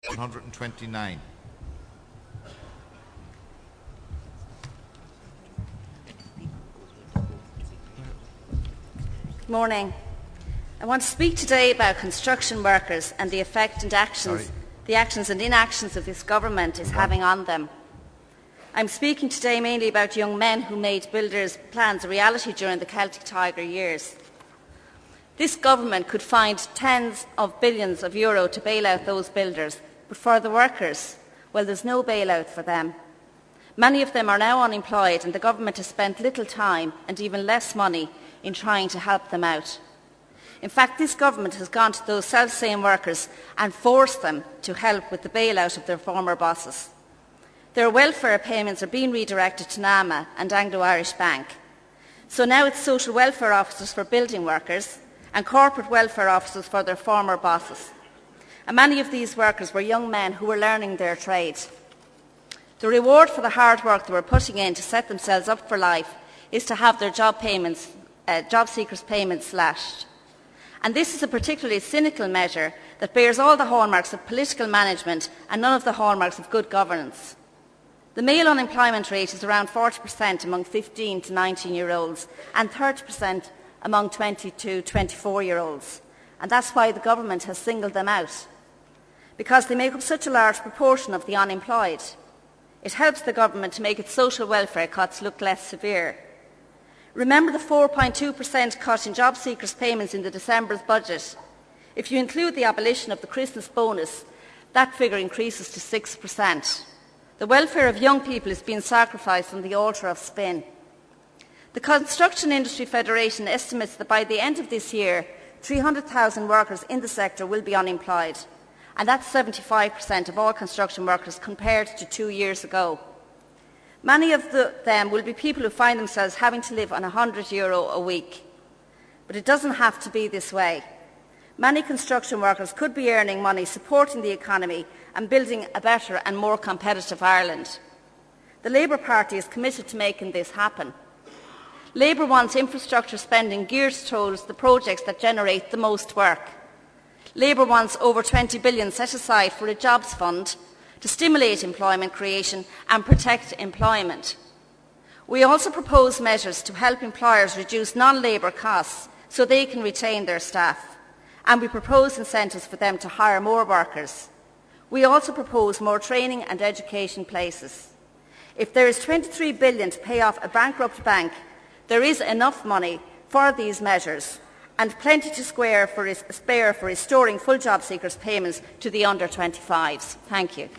129. Good morning. I want to speak today about construction workers and the effect and actions, the actions and inactions of this government is having on them. I'm speaking today mainly about young men who made builders' plans a reality during the Celtic Tiger years. This government could find tens of billions of euro to bail out those builders, but for the workers, well, there's no bailout for them. Many of them are now unemployed, and the government has spent little time and even less money in trying to help them out. In fact, this government has gone to those self-same workers and forced them to help with the bailout of their former bosses. Their welfare payments are being redirected to NAMA and Anglo-Irish Bank. So now it's social welfare officers for building workers and corporate welfare officers for their former bosses. And many of these workers were young men who were learning their trade. The reward for the hard work they were putting in to set themselves up for life is to have their job seekers' payments slashed. And this is a particularly cynical measure that bears all the hallmarks of political management and none of the hallmarks of good governance. The male unemployment rate is around 40% among 15 to 19-year-olds and 30% among 20 to 24-year-olds. And that's why the government has singled them out, because they make up such a large proportion of the unemployed. It helps the government to make its social welfare cuts look less severe. Remember the 4.2% cut in job seekers' payments in the December's budget. If you include the abolition of the Christmas bonus, that figure increases to 6%. The welfare of young people is being sacrificed on the altar of spin. The Construction Industry Federation estimates that by the end of this year, 300,000 workers in the sector will be unemployed, and that's 75% of all construction workers compared to 2 years ago. Many of them will be people who find themselves having to live on €100 a week. But it doesn't have to be this way. Many construction workers could be earning money supporting the economy and building a better and more competitive Ireland. The Labour Party is committed to making this happen. Labour wants infrastructure spending geared towards the projects that generate the most work. Labour wants over 20 billion set aside for a jobs fund to stimulate employment creation and protect employment. We also propose measures to help employers reduce non-labour costs so they can retain their staff, and we propose incentives for them to hire more workers. We also propose more training and education places. If there is 23 billion to pay off a bankrupt bank, there is enough money for these measures and plenty to spare for restoring full job seekers' payments to the under-25s. Thank you.